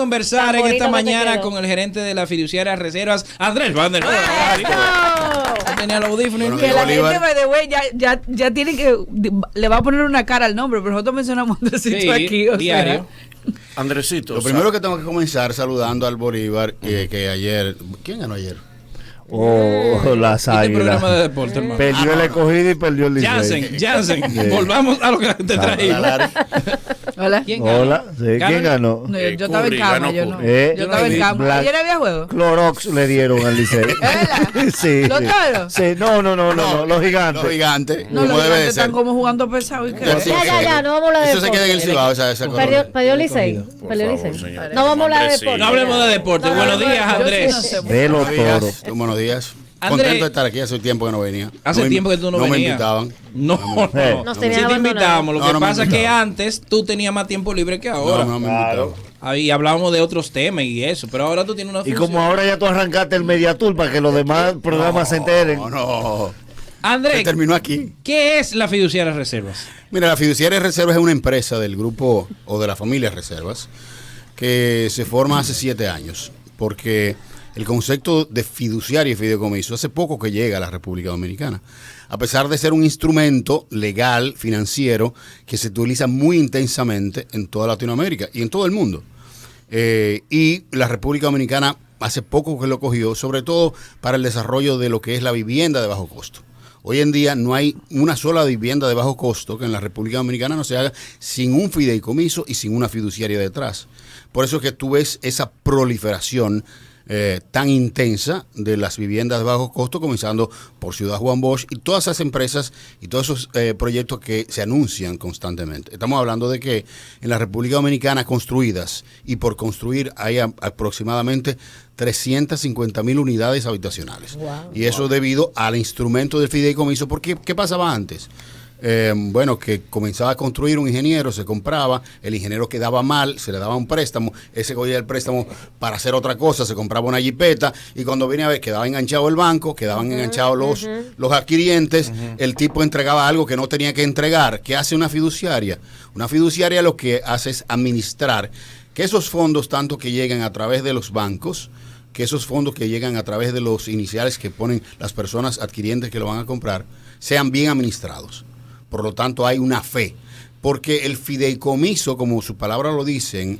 conversar en esta mañana con el gerente de la fiduciaria Reservas, Andrés Van der Poel. Tenía los audífonos. Que la gente, by the way, ya tiene que... Le va a poner una cara al nombre, pero nosotros mencionamos a Andresito aquí. Diario. Andresito. Lo primero que tengo que comenzar saludando al Bolívar, que ayer... ¿Quién ganó ayer? Las Águilas. Programa de deporte, hermano. Perdió el Escogido y perdió el Licey. Jansen. Volvamos a lo que te traímos. Hola. ¿Quién ganó? Hola. Sí, ¿quién ganó? No, yo estaba en cama, yo no. Yo estaba en cama. ¿Ayer había juego? Clorox le dieron al Licey. Sí. ¿Los toros? Sí, no, los gigantes. Los gigantes. No, los gigantes están como jugando pesado. Ya, no vamos a hablar de eso se queda en el Cibao. Perdió Licey. No vamos a hablar de deporte. No hablemos de deporte. Buenos días, Andrés. De los toros. Buenos días. Andrés, contento de estar aquí, hace tiempo que no venía. Hace tiempo que tú no venías. No me invitaban. No. Sí te invitábamos. Lo que pasa es que antes tú tenías más tiempo libre que ahora. No me invitaban. Ahí hablábamos de otros temas y eso, pero ahora tú tienes una función. Y como ahora ya tú arrancaste el Mediatur para que los demás programas se enteren. No. Andrés, se terminó aquí. ¿Qué es la fiduciaria Reservas? Mira, la fiduciaria Reservas es una empresa del grupo o de la familia Reservas que se forma hace 7 años, porque el concepto de fiduciario y fideicomiso hace poco que llega a la República Dominicana, a pesar de ser un instrumento legal, financiero, que se utiliza muy intensamente en toda Latinoamérica y en todo el mundo. Y la República Dominicana hace poco que lo cogió, sobre todo para el desarrollo de lo que es la vivienda de bajo costo. Hoy en día no hay una sola vivienda de bajo costo que en la República Dominicana no se haga sin un fideicomiso y sin una fiduciaria detrás. Por eso es que tú ves esa proliferación tan intensa de las viviendas de bajo costo, comenzando por Ciudad Juan Bosch y todas esas empresas y todos esos proyectos que se anuncian constantemente. Estamos hablando de que en la República Dominicana construidas y por construir hay aproximadamente 350,000 unidades habitacionales. Wow. Y eso debido al instrumento del fideicomiso, porque ¿qué pasaba antes? Bueno, que comenzaba a construir un ingeniero, se compraba, el ingeniero quedaba mal, se le daba un préstamo, ese cogía el préstamo para hacer otra cosa, se compraba una jipeta y cuando venía a ver quedaba enganchado el banco, quedaban enganchados los adquirientes, el tipo entregaba algo que no tenía que entregar. ¿Qué hace una fiduciaria? Una fiduciaria lo que hace es administrar que esos fondos, tanto que llegan a través de los bancos, que esos fondos que llegan a través de los iniciales que ponen las personas adquirientes que lo van a comprar, sean bien administrados. Por lo tanto, hay una fe, porque el fideicomiso, como su palabra lo dice,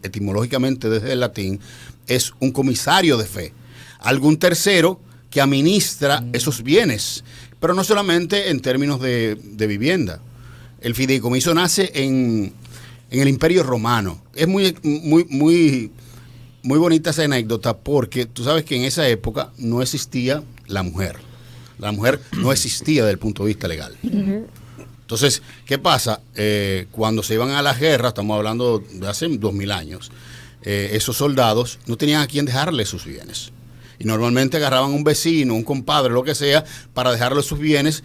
etimológicamente desde el latín, es un comisario de fe, algún tercero que administra esos bienes, pero no solamente en términos de vivienda. El fideicomiso nace en el Imperio Romano. Es muy bonita esa anécdota, porque tú sabes que en esa época no existía la mujer. La mujer no existía desde el punto de vista legal. Entonces, ¿qué pasa? Cuando se iban a la guerra, estamos hablando de hace 2000 años, esos soldados no tenían a quién dejarle sus bienes. Y normalmente agarraban un vecino, un compadre, lo que sea, para dejarle sus bienes,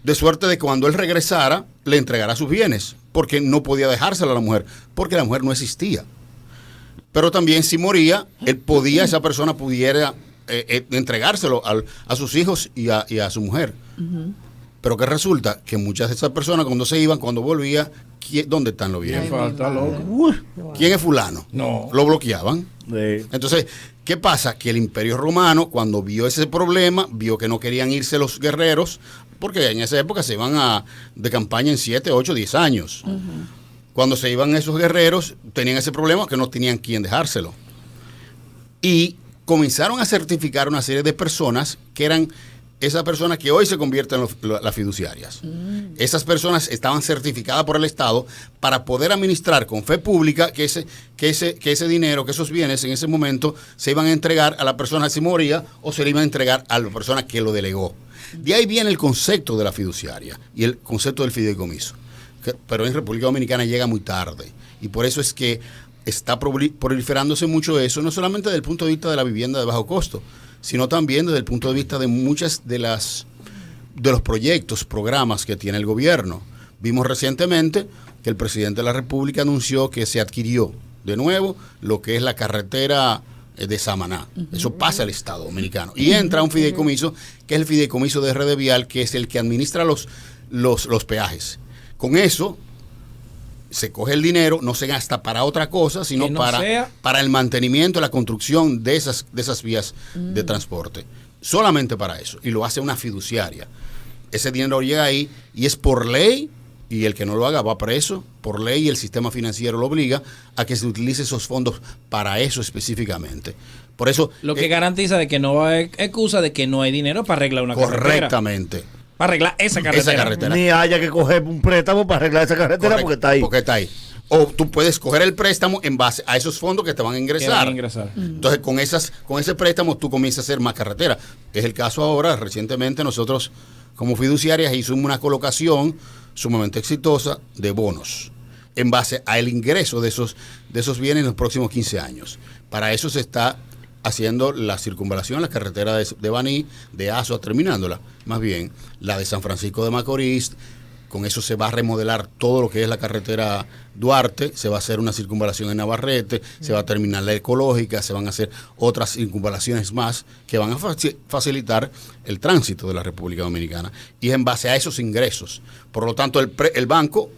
de suerte de que cuando él regresara, le entregara sus bienes, porque no podía dejárselo a la mujer, porque la mujer no existía. Pero también si moría, esa persona pudiera entregárselo a sus hijos y a su mujer. Pero que resulta que muchas de esas personas cuando se iban, cuando volvía, ¿dónde están los bienes? ¿Quién es fulano? No. Lo bloqueaban. Sí. Entonces, ¿qué pasa? Que el Imperio Romano, cuando vio ese problema, vio que no querían irse los guerreros, porque en esa época se iban de campaña en 7, 8, 10 años. Cuando se iban esos guerreros, tenían ese problema que no tenían quien dejárselo. Y comenzaron a certificar una serie de personas que eran esas personas que hoy se convierten en las fiduciarias. Esas personas estaban certificadas por el Estado para poder administrar con fe pública que ese dinero, que esos bienes en ese momento se iban a entregar a la persona si moría o se le iban a entregar a la persona que lo delegó. De ahí viene el concepto de la fiduciaria y el concepto del fideicomiso. Pero en República Dominicana llega muy tarde y por eso es que está proliferándose mucho eso, no solamente desde el punto de vista de la vivienda de bajo costo, sino también desde el punto de vista de muchas de los proyectos, programas que tiene el gobierno. Vimos recientemente que el presidente de la República anunció que se adquirió de nuevo lo que es la carretera de Samaná. Eso pasa al Estado Dominicano. Y entra un fideicomiso, que es el fideicomiso de Red Vial, que es el que administra los peajes. Con eso, se coge el dinero, no se gasta para otra cosa, sino Que no para, sea. para el mantenimiento, la construcción de esas vías de transporte. Solamente para eso. Y lo hace una fiduciaria. Ese dinero llega ahí y es por ley, y el que no lo haga va preso. Por ley el sistema financiero lo obliga a que se utilice esos fondos para eso específicamente. Por eso... Lo que garantiza de que no va a haber excusa de que no hay dinero para arreglar una carretera. correctamente. Para arreglar esa carretera. Esa carretera. Ni haya que coger un préstamo para arreglar esa carretera Correcto, porque está ahí. Porque está ahí. O tú puedes coger el préstamo en base a esos fondos que te van a Que ingresar. van a ingresar. Entonces, con ese préstamo tú comienzas a hacer más carretera. Es el caso ahora, recientemente nosotros como fiduciarias hicimos una colocación sumamente exitosa de bonos en base al ingreso de esos bienes en los próximos 15 años. Para eso se está haciendo la circunvalación, la carretera de Baní, de Azua, terminándola, más bien, la de San Francisco de Macorís. Con eso se va a remodelar todo lo que es la carretera Duarte, se va a hacer una circunvalación en Navarrete, se va a terminar la ecológica, se van a hacer otras circunvalaciones más que van a facilitar el tránsito de la República Dominicana. Y es en base a esos ingresos. Por lo tanto, el banco,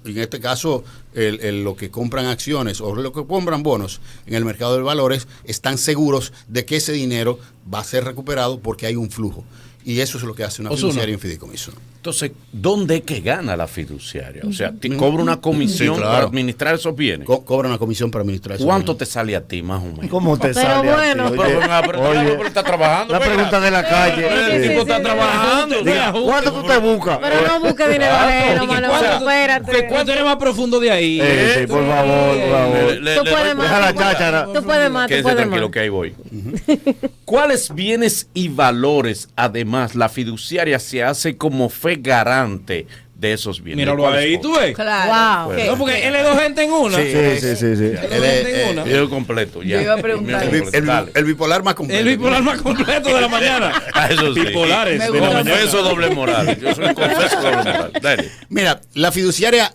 en este caso, lo que compran acciones o lo que compran bonos en el mercado de valores, están seguros de que ese dinero va a ser recuperado porque hay un flujo. Y eso es lo que hace una fiduciaria y un fideicomiso. Entonces, ¿dónde es que gana la fiduciaria? O sea, te cobra una comisión Sí, claro. para administrar esos bienes. Cobra una comisión para administrar eso. ¿Cuánto te sale a ti, más o menos? ¿Cómo te Pero sale? a ti? bueno. Oye, Pero está trabajando. la pregunta de la calle. El Sí, tipo sí, está sí, trabajando. Diga, ¿cuánto tú te buscas? Pero no busques dinero ajeno, ¿Y que mano. cuánto- Espérate. ¿Cuánto eres más profundo de ahí? Sí, por favor, por favor. Tú puedes más. Deja la cháchara. Tú puedes más, tú Quédese puedes tranquilo más. que ahí voy. ¿Cuáles bienes y valores, además, la fiduciaria se hace como fe garante de esos bienes? Míralo ¿Cuáles ahí, son? tú ves. Claro. Wow. ¿Qué? No, porque él es dos gente en una. Sí. Él es dos gente en una. Yo completo, ya. Yo iba a preguntar. El bipolar más completo. El bipolar más completo de la mañana. Ah, eso sí. Bipolares Me de la gusta. mañana. Confeso doble moral. Yo soy confeso doble moral. Dale. Mira, la fiduciaria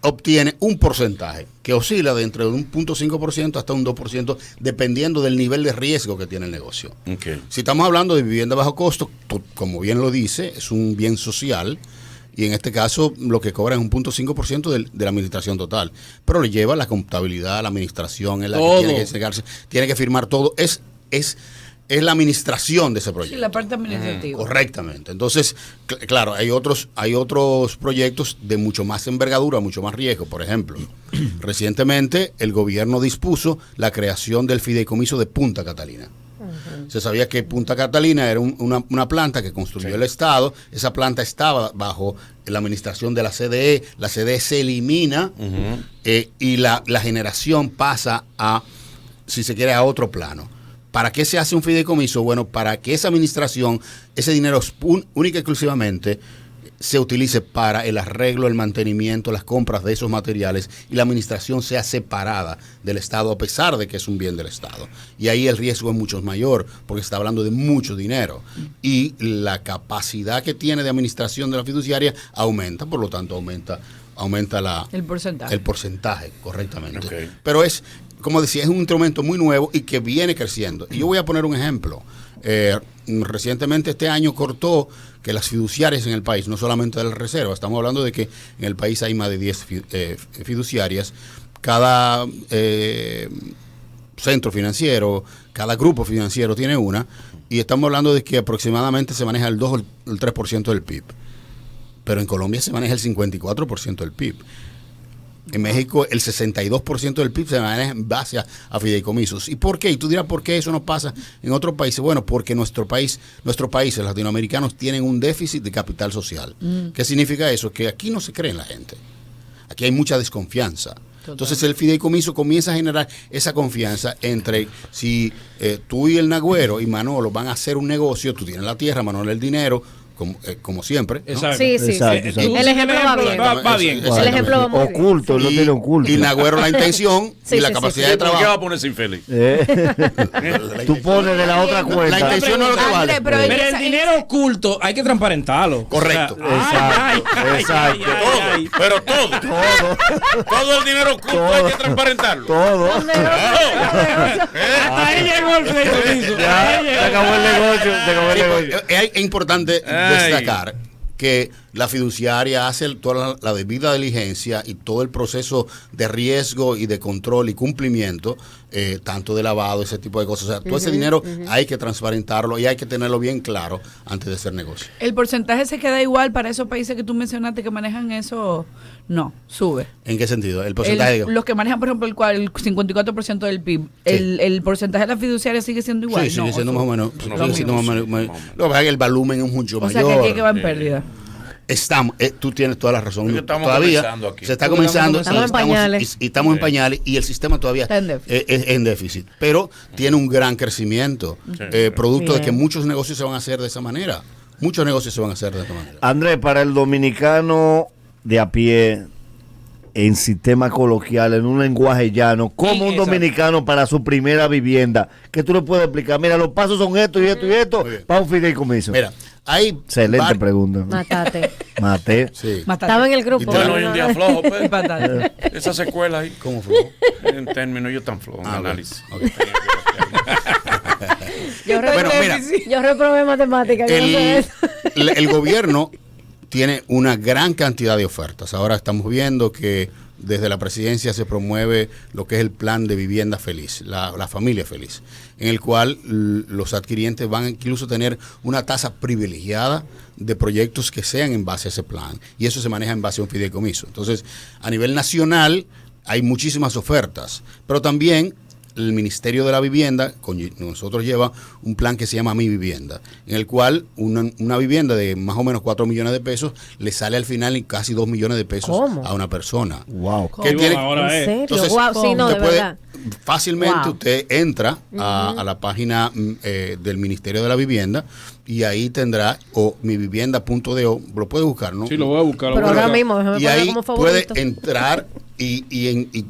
obtiene un porcentaje que oscila de entre un 0.5% hasta un 2%, dependiendo del nivel de riesgo que tiene el negocio. Okay. Si estamos hablando de vivienda bajo costo, como bien lo dice, es un bien social. Y en este caso lo que cobra es un 0.5% de la administración total. Pero le lleva la contabilidad, la administración, es la que Todo. tiene que encargarse, tiene que firmar todo. Es la administración de ese Sí, proyecto. la parte administrativa. Correctamente. Entonces, claro, hay otros proyectos de mucho más envergadura, mucho más riesgo. Por ejemplo, recientemente el gobierno dispuso la creación del fideicomiso de Punta Catalina. Se sabía que Punta Catalina era una planta que construyó el Estado. Esa planta estaba bajo la administración de la CDE. La CDE se elimina y la generación pasa a, si se quiere, a otro plano. ¿Para qué se hace un fideicomiso? Bueno, para que esa administración, ese dinero única y exclusivamente se utilice para el arreglo, el mantenimiento, las compras de esos materiales y la administración sea separada del Estado a pesar de que es un bien del Estado. Y ahí el riesgo es mucho mayor porque se está hablando de mucho dinero y la capacidad que tiene de administración de la fiduciaria aumenta, por lo tanto aumenta El porcentaje. el porcentaje, correctamente. Ok. Pero es, como decía, es un instrumento muy nuevo y que viene creciendo. Y yo voy a poner un ejemplo. Recientemente este año cortó que las fiduciarias en el país, no solamente de la reserva, estamos hablando de que en el país hay más de 10 fiduciarias. Cada centro financiero, cada grupo financiero tiene una, y estamos hablando de que aproximadamente se maneja el 2 o el 3% del PIB. Pero en Colombia se maneja el 54% del PIB. En México el 62% del PIB se maneja en base a fideicomisos. ¿Y por qué? Y tú dirás, ¿por qué eso no pasa en otros países? Bueno, porque nuestros países latinoamericanos tienen un déficit de capital social. ¿Qué significa eso? Que aquí no se cree en la gente. Aquí hay mucha desconfianza. Entonces el fideicomiso comienza a generar esa confianza entre si tú y el Nagüero y Manolo van a hacer un negocio, tú tienes la tierra, Manolo el dinero, como siempre, ¿no? Exacto. Sí, sí, sí. Exacto, exacto. El ejemplo va bien. Va bien. El ejemplo va muy bien. Oculto, lo tiene oculto. Y Nagüero la intención Sí, y la sí, sí, capacidad sí. de ¿Por qué va a trabajo. ponerse infeliz? Tú pones de la otra cuenta. La intención no es lo que vale. Andrés, pero Pero el dinero oculto hay que transparentarlo. Correcto. Exacto. Todo, pero todo. Todo el dinero oculto hay que transparentarlo. Todo. Hasta ahí llegó el fideicomiso. Ya, se acabó el negocio. Se acabó el negocio. Es importante Ay. destacar que la fiduciaria hace toda la debida diligencia y todo el proceso de riesgo y de control y cumplimiento, tanto de lavado, ese tipo de cosas. O sea, todo ese dinero hay que transparentarlo y hay que tenerlo bien claro antes de hacer negocio. ¿El porcentaje se queda igual para esos países que tú mencionaste que manejan eso? No, sube. ¿En qué sentido? El porcentaje. Los que manejan, por ejemplo, el 54% del PIB, el porcentaje de la fiduciaria sigue siendo igual. Sí, sigue siendo más o menos. Sigue siendo más o menos. Lo que pasa es que el volumen es mucho o mayor. sea, que aquí hay que va en pérdida. Estamos, tú tienes toda la razón. Estamos todavía comenzando aquí. se está comenzando Estamos en pañales. y estamos en pañales y el sistema todavía Está en déficit. es en déficit, pero tiene un gran crecimiento, producto de que muchos negocios se van a hacer de esa manera. Muchos negocios se van a hacer de esa manera. Andrés, para el dominicano de a pie, en sistema coloquial, en un lenguaje llano, como un dominicano para su primera vivienda, que tú le puedes explicar, mira, los pasos son estos y esto y esto, para un fideicomiso. Mira, hay excelente pregunta. Matate. Maté. Sí. Estaba en el grupo. Bueno, hoy un día flojo, pues. Patate. Esa secuela ahí. ¿Cómo fue? En términos, yo tan flojo, un análisis. Bueno, mira, Yo reprobé matemáticas. yo no sé eso. el gobierno tiene una gran cantidad de ofertas. Ahora estamos viendo que desde la presidencia se promueve lo que es el plan de vivienda feliz, la familia feliz, en el cual los adquirientes van a incluso tener una tasa privilegiada de proyectos que sean en base a ese plan. Y eso se maneja en base a un fideicomiso. Entonces, a nivel nacional hay muchísimas ofertas, pero también el Ministerio de la Vivienda con nosotros lleva un plan que se llama Mi Vivienda, en el cual una vivienda de más o menos 4 millones de pesos le sale al final en casi 2 millones de pesos a una persona. Wow. ¿Qué tiene? ¿En serio? Entonces, Wow, sí, no, de usted puede, verdad. fácilmente Wow. usted entra a la página del Ministerio de la Vivienda y ahí tendrá, o mivivienda.do, lo puede buscar, ¿no? Sí, lo voy a buscar. Pero ahora mismo, déjame Y poner ahí como puede favorito. entrar y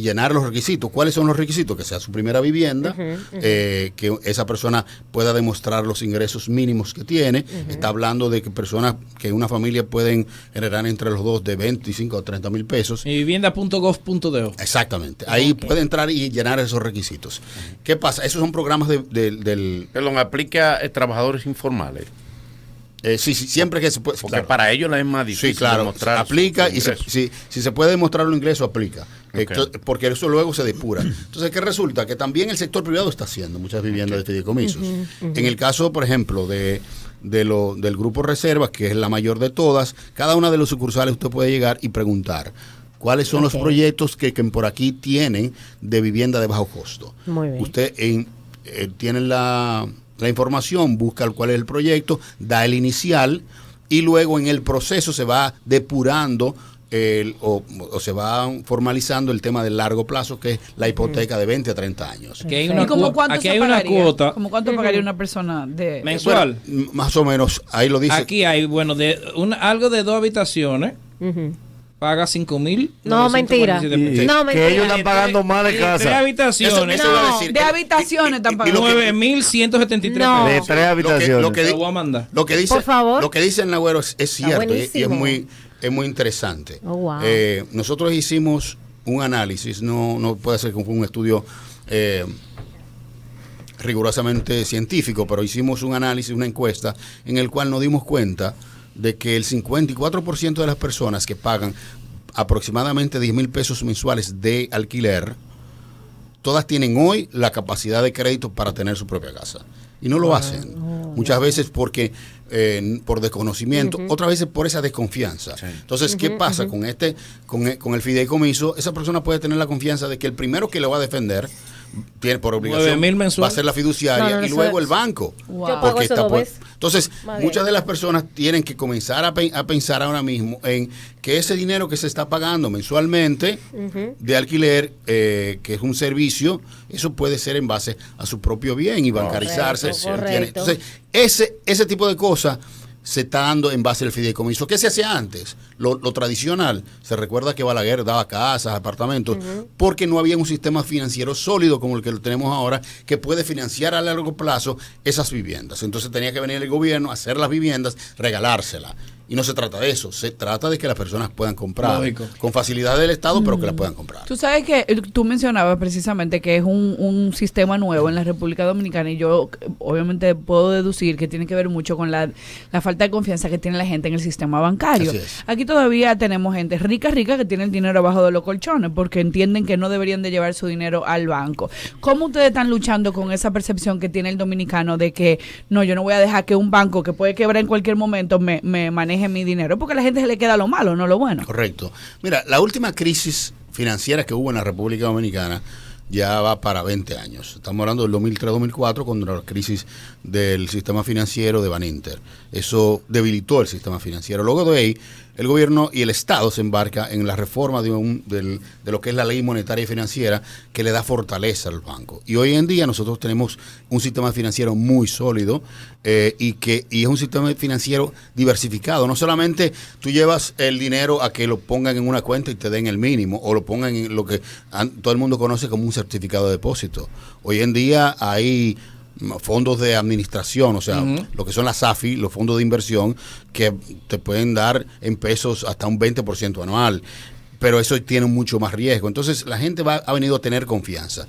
llenar los requisitos. ¿Cuáles son los requisitos? Que sea su primera vivienda, que esa persona pueda demostrar los ingresos mínimos que tiene. Está hablando de que personas, que una familia pueden generar entre los dos de 25 a 30 mil pesos. Mivivienda.gov.do. Exactamente. Ahí puede entrar y llenar esos requisitos. ¿Qué pasa? Esos son programas del... Perdón, aplica a trabajadores informales. sí, siempre que se puede... Porque claro. para ellos es más difícil Sí, claro, demostrar aplica sus y ingresos. si se puede demostrar los ingresos, aplica. Ok. Porque eso luego se depura. Entonces, ¿qué resulta? Que también el sector privado está haciendo muchas viviendas de fideicomisos. En el caso, por ejemplo, del Grupo Reservas, que es la mayor de todas, cada una de los sucursales usted puede llegar y preguntar cuáles son los proyectos que por aquí tienen de vivienda de bajo costo. Muy bien. Usted tiene la información, busca cuál es el proyecto, da el inicial y luego en el proceso se va depurando o se va formalizando el tema del largo plazo, que es la hipoteca de 20 a 30 años. Aquí hay ¿Y una, como cuánto aquí se hay una pagaría? cuota ¿Como cuánto pagaría una persona de mensual. Bueno, más o menos, ahí lo dice. Aquí hay, bueno, algo de 2 habitaciones. Paga 5,000. No, mentira. No, Que ellos están pagando más de 3 casa. habitaciones. Eso iba a No, decir. de habitaciones están y pagando. lo que- 9,173 No. De pesos. 3 habitaciones. lo que Te di- lo voy a mandar. Lo que dice, Por favor. Lo que dice el Nagüero es cierto y es buenísimo. muy interesante. Oh, wow. Nosotros hicimos un análisis, no puede ser como un estudio rigurosamente científico, pero hicimos un análisis, una encuesta, en el cual nos dimos cuenta de que el 54% de las personas que pagan aproximadamente 10 mil pesos mensuales de alquiler, todas tienen hoy la capacidad de crédito para tener su propia casa. Y no lo hacen. Muchas veces porque por desconocimiento, otras veces por esa desconfianza. Sí. Entonces, ¿qué pasa? Con el fideicomiso, esa persona puede tener la confianza de que el primero que lo va a defender tiene por obligación 9,000 mensual. va a ser la fiduciaria No, y luego eso el banco. Wow. Yo pago eso 2 veces. Entonces, Más muchas bien. de las personas tienen que comenzar a pensar ahora mismo en que ese dinero que se está pagando mensualmente de alquiler, que es un servicio, eso puede ser en base a su propio bien y bancarizarse. Correcto, ¿entiendes? correcto. Entonces, ese tipo de cosas se está dando en base al fideicomiso. ¿Qué se hacía antes? Lo tradicional. Se recuerda que Balaguer daba casas, apartamentos, porque no había un sistema financiero sólido como el que lo tenemos ahora, que puede financiar a largo plazo esas viviendas. Entonces tenía que venir el gobierno a hacer las viviendas, regalárselas. Y no se trata de eso, se trata de que las personas puedan comprar Lógico. con facilidad del Estado, pero que las puedan comprar. Tú sabes que tú mencionabas precisamente que es un sistema nuevo en la República Dominicana y yo obviamente puedo deducir que tiene que ver mucho con la falta de confianza que tiene la gente en el sistema bancario. Así es. Aquí todavía tenemos gente rica que tiene el dinero abajo de los colchones porque entienden que no deberían de llevar su dinero al banco. ¿Cómo ustedes están luchando con esa percepción que tiene el dominicano de que no, yo no voy a dejar que un banco que puede quebrar en cualquier momento me maneje mi dinero? Porque a la gente se le queda lo malo, no lo bueno. Correcto. Mira, la última crisis financiera que hubo en la República Dominicana ya va para 20 años. Estamos hablando del 2003-2004 con la crisis del sistema financiero de Baninter. Eso debilitó el sistema financiero. Luego de ahí, el gobierno y el Estado se embarca en la reforma de lo que es la ley monetaria y financiera que le da fortaleza al banco. Y hoy en día nosotros tenemos un sistema financiero muy sólido y es un sistema financiero diversificado. No solamente tú llevas el dinero a que lo pongan en una cuenta y te den el mínimo o lo pongan en lo que todo el mundo conoce como un certificado de depósito. Hoy en día hay fondos de administración, o sea, lo que son las AFI, los fondos de inversión, que te pueden dar en pesos hasta un 20% anual, pero eso tiene mucho más riesgo. Entonces la gente ha venido a tener confianza.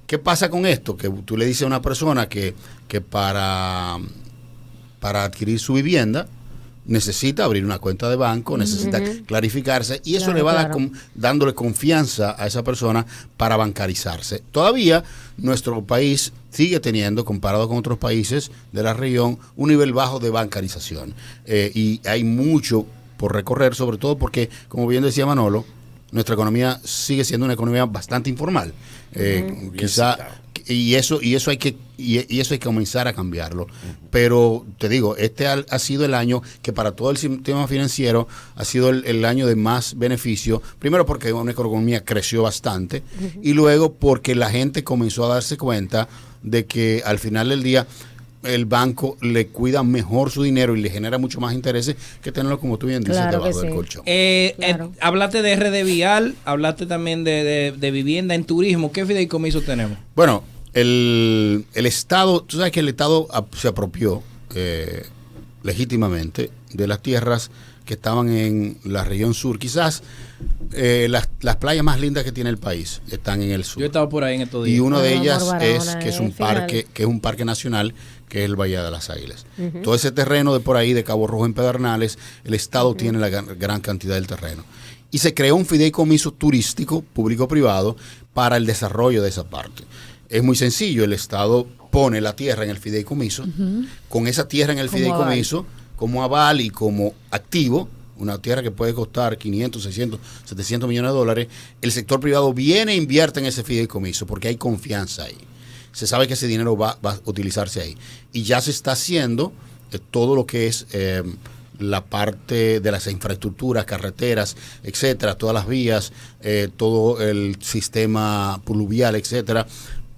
¿Qué pasa con esto? Que tú le dices a una persona que para adquirir su vivienda necesita abrir una cuenta de banco, necesita clarificarse y eso le va dándole confianza a esa persona para bancarizarse. Todavía nuestro país sigue teniendo, comparado con otros países de la región, un nivel bajo de bancarización. Y hay mucho por recorrer, sobre todo porque, como bien decía Manolo, nuestra economía sigue siendo una economía bastante informal. Quizá y eso hay que comenzar a cambiarlo. Pero te digo, este ha sido el año que para todo el sistema financiero ha sido el año de más beneficio. Primero porque una economía creció bastante y luego porque la gente comenzó a darse cuenta de que al final del día el banco le cuida mejor su dinero y le genera mucho más intereses que tenerlo, como tú bien dices, debajo del colchón. Hablaste de RD Vial, hablaste también de vivienda en turismo. ¿Qué fideicomisos tenemos? Bueno, el Estado, tú sabes que el Estado se apropió legítimamente de las tierras que estaban en la región sur. Quizás las playas más lindas que tiene el país están en el sur. Yo he estado por ahí en estos días. Y una de ellas es un parque nacional, que es el Valle de las Águilas. Todo ese terreno de por ahí, de Cabo Rojo en Pedernales, el Estado tiene la gran cantidad del terreno. Y se creó un fideicomiso turístico, público-privado, para el desarrollo de esa parte. Es muy sencillo, el Estado pone la tierra en el fideicomiso, con esa tierra en el fideicomiso, como aval y como activo, una tierra que puede costar 500, 600, 700 millones de dólares, el sector privado viene e invierte en ese fideicomiso porque hay confianza ahí. Se sabe que ese dinero va a utilizarse ahí. Y ya se está haciendo todo lo que es la parte de las infraestructuras, carreteras, etcétera, todas las vías, todo el sistema pluvial, etcétera,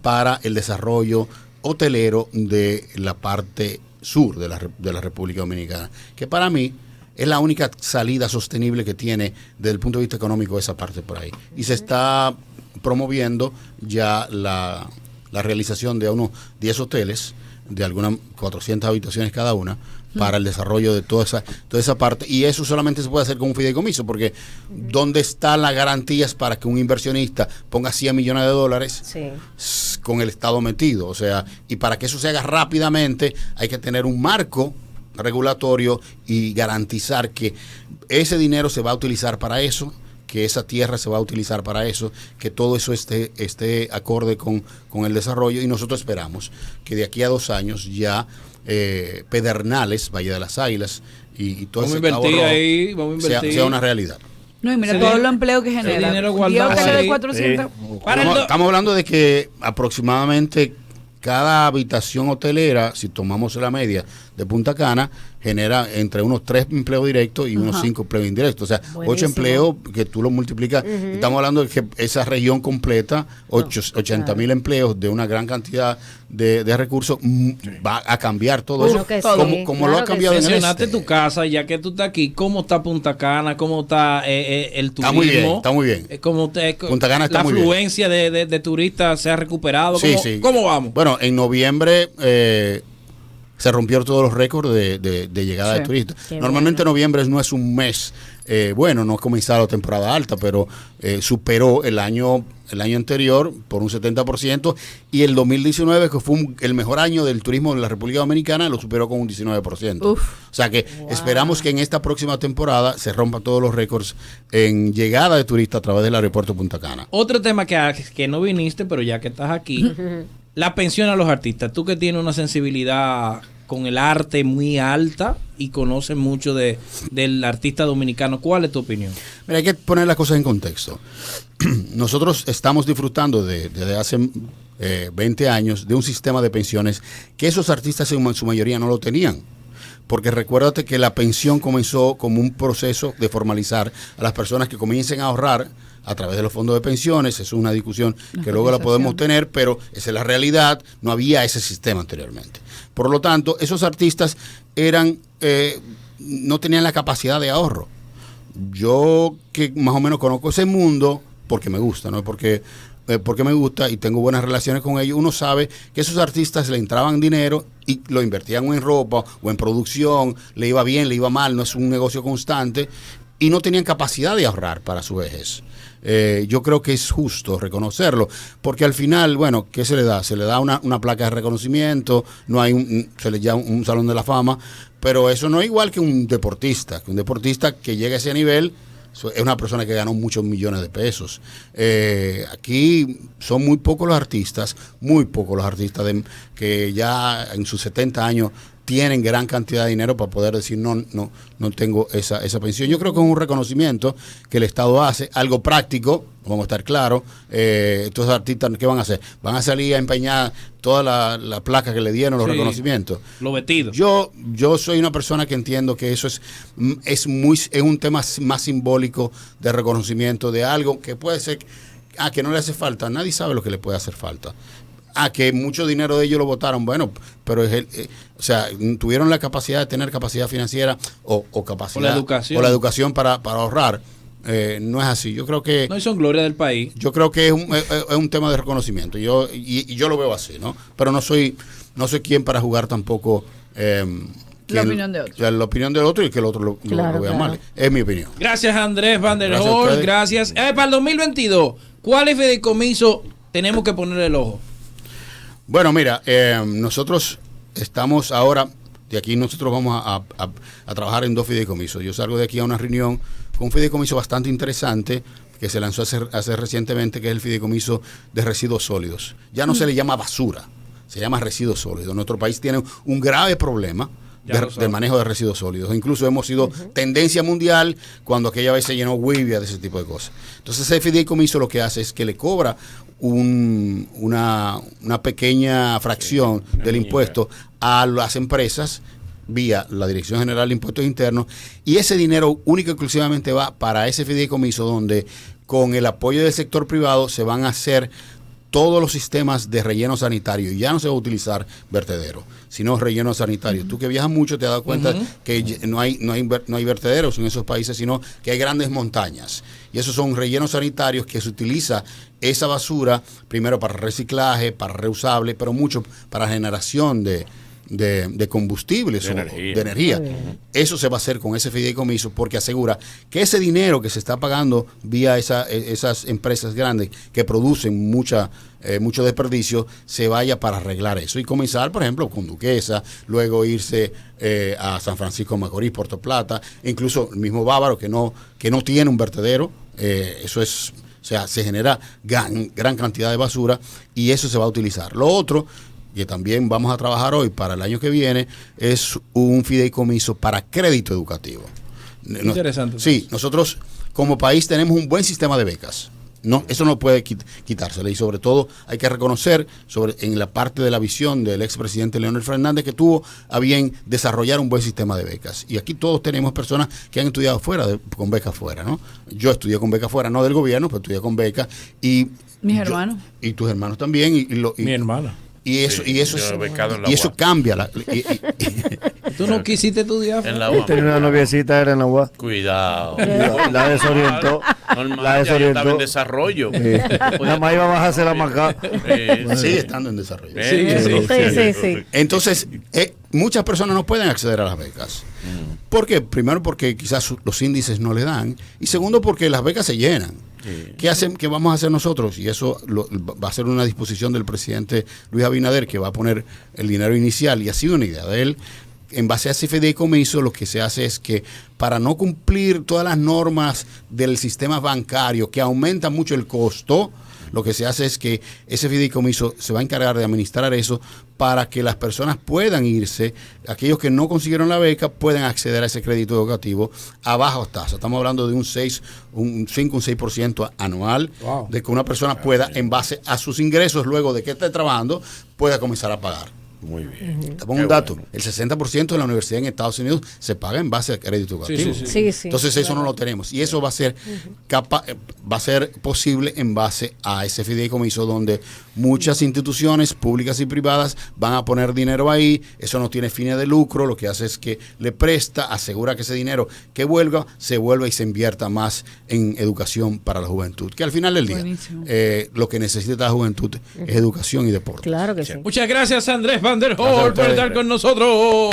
para el desarrollo hotelero de la parte sur de la República Dominicana, que para mí es la única salida sostenible que tiene desde el punto de vista económico esa parte por ahí. Y se está promoviendo ya la realización de unos 10 hoteles de algunas 400 habitaciones cada una para el desarrollo de toda esa parte, y eso solamente se puede hacer con un fideicomiso, porque ¿dónde están las garantías para que un inversionista ponga 100 millones de dólares con el Estado metido? O sea, y para que eso se haga rápidamente hay que tener un marco regulatorio y garantizar que ese dinero se va a utilizar para eso, que esa tierra se va a utilizar para eso, que todo eso esté acorde con el desarrollo, y nosotros esperamos que de aquí a 2 años ya Pedernales, Valle de las Águilas y todo ese Cabo Rojo sea una realidad. No, y mira todo el empleo que genera. Dinero guardado de 400. Estamos hablando de que aproximadamente cada habitación hotelera, si tomamos la media de Punta Cana, genera entre unos 3 empleos directos y unos 5 empleos indirectos. O sea, buenísimo. 8 empleos que tú lo multiplicas. Estamos hablando de que esa región completa, 80,000 empleos de una gran cantidad de recursos, va a cambiar todo eso. Como lo ha cambiado en Mencionaste tu casa, ya que tú estás aquí, ¿cómo está Punta Cana? ¿Cómo está el turismo? Está muy bien. Punta Cana está muy bien. ¿La afluencia de turistas se ha recuperado? ¿Cómo vamos? Bueno, en noviembre se rompieron todos los récords de llegada de turistas. Normalmente noviembre no es un mes, bueno, no ha comenzado la temporada alta, pero superó el año anterior por un 70%, y el 2019, que fue el mejor año del turismo de la República Dominicana, lo superó con un 19%. O sea que esperamos que en esta próxima temporada se rompan todos los récords en llegada de turistas a través del aeropuerto de Punta Cana. Otro tema que no viniste, pero ya que estás aquí, la pensión a los artistas. Tú que tienes una sensibilidad con el arte muy alta y conoces mucho del artista dominicano, ¿cuál es tu opinión? Mira, hay que poner las cosas en contexto. Nosotros estamos disfrutando desde hace 20 años de un sistema de pensiones que esos artistas en su mayoría no lo tenían. Porque recuérdate que la pensión comenzó como un proceso de formalizar a las personas que comiencen a ahorrar a través de los fondos de pensiones. Es una discusión que luego la podemos tener, pero esa es la realidad. No había ese sistema anteriormente. Por lo tanto, esos artistas no tenían la capacidad de ahorro. Yo, que más o menos conozco ese mundo, porque me gusta, ¿no? Porque me gusta y tengo buenas relaciones con ellos, uno sabe que esos artistas le entraban dinero y lo invertían o en ropa o en producción, le iba bien, le iba mal, no es un negocio constante, y no tenían capacidad de ahorrar para su vejez. Yo creo que es justo reconocerlo, porque al final, bueno, ¿qué se le da? Se le da una placa de reconocimiento, no hay se le llama un salón de la fama, pero eso no es igual que un deportista que llega a ese nivel. Es una persona que ganó muchos millones de pesos. Aquí son muy pocos los artistas que ya en sus 70 años tienen gran cantidad de dinero para poder decir no tengo esa pensión. Yo creo que es un reconocimiento que el Estado hace, algo práctico, vamos a estar claros. Estos artistas, ¿qué van a hacer? Van a salir a empeñar toda la placa que le dieron, los reconocimientos. Los vestidos. Yo soy una persona que entiendo que eso es un tema más simbólico de reconocimiento de algo que puede ser que no le hace falta. Nadie sabe lo que le puede hacer falta. Que mucho dinero de ellos lo votaron, bueno, pero tuvieron la capacidad de tener capacidad financiera o capacidad o la educación para ahorrar. No es así. Yo creo que no son gloria del país. Yo creo que es un tema de reconocimiento. Yo lo veo así, ¿no? Pero no soy quien para jugar tampoco la opinión de otro. La opinión del otro y que el otro lo vea mal. Es mi opinión. Gracias, Andrés Van der Hoorn. Gracias. Para el 2022, ¿cuáles fideicomisos tenemos que ponerle el ojo? Bueno, mira, nosotros estamos ahora, de aquí nosotros vamos a trabajar en 2 fideicomisos. Yo salgo de aquí a una reunión con un fideicomiso bastante interesante que se lanzó hace recientemente, que es el fideicomiso de residuos sólidos. Ya no se le llama basura, se llama residuos sólidos. Nuestro país tiene un grave problema del manejo de residuos sólidos. Incluso hemos sido tendencia mundial cuando aquella vez se llenó Wibia de ese tipo de cosas. Entonces ese fideicomiso lo que hace es que le cobra una pequeña fracción del impuesto a las empresas vía la Dirección General de Impuestos Internos, y ese dinero único y exclusivamente va para ese fideicomiso donde con el apoyo del sector privado se van a hacer todos los sistemas de relleno sanitario. Y ya no se va a utilizar vertederos, sino relleno sanitario. Tú que viajas mucho te has dado cuenta que no hay vertederos en esos países, sino que hay grandes montañas. Y esos son rellenos sanitarios que se utiliza esa basura primero para reciclaje, para reusable, pero mucho para generación de combustibles de energía. Eso se va a hacer con ese fideicomiso porque asegura que ese dinero que se está pagando vía esas empresas grandes que producen mucho desperdicio se vaya para arreglar eso y comenzar, por ejemplo, con Duquesa, luego irse a San Francisco Macorís, Puerto Plata, incluso el mismo Bávaro que no tiene un vertedero. Eso es, o sea, se genera gran cantidad de basura y eso se va a utilizar. Lo otro que también vamos a trabajar hoy para el año que viene es un fideicomiso para crédito educativo. Interesante. Sí, nosotros como país tenemos un buen sistema de becas. No, eso no puede quitársele, y sobre todo hay que reconocer en la parte de la visión del expresidente Leonel Fernández que tuvo a bien desarrollar un buen sistema de becas. Y aquí todos tenemos personas que han estudiado fuera, con becas fuera, ¿no? Yo estudié con becas fuera, no del gobierno, pero estudié con becas. Y mis hermanos. Y tus hermanos también. Mi hermana. Y eso, Sí, y eso, yo he becado en la y eso UAS. cambia. Tú no quisiste estudiar. En la UAS. Tenía una noviecita, era en la UAS. Cuidado. La desorientó. Normal, La ya yo estaba en desorientó. desarrollo. Nada más iba a bajarse la maca. Sigue estando en desarrollo. Sí. Entonces, muchas personas no pueden acceder a las becas. ¿Por qué? Primero porque quizás los índices no le dan. Y segundo porque las becas se llenan. ¿Qué vamos a hacer nosotros? Y eso va a ser una disposición del presidente Luis Abinader, que va a poner el dinero inicial. Y ha sido una idea de él. En base a ese fideicomiso, lo que se hace es que para no cumplir todas las normas del sistema bancario, que aumenta mucho el costo, lo que se hace es que ese fideicomiso se va a encargar de administrar eso para que las personas puedan irse, aquellos que no consiguieron la beca puedan acceder a ese crédito educativo a bajas tasas. Estamos hablando de un 6% anual, de que una persona pueda, en base a sus ingresos, luego de que esté trabajando, pueda comenzar a pagar. Muy bien. Te pongo un dato, el 60% de la universidad en Estados Unidos se paga en base al crédito educativo. Sí. Entonces eso no lo tenemos y eso va a ser va a ser posible en base a ese fideicomiso donde muchas instituciones públicas y privadas van a poner dinero ahí. Eso no tiene fines de lucro, lo que hace es que le presta, asegura que ese dinero que se vuelva y se invierta más en educación para la juventud, que al final del día lo que necesita la juventud es educación y deporte. Claro que sí. Muchas gracias, Andrés Van der Hoorn, por estar con nosotros.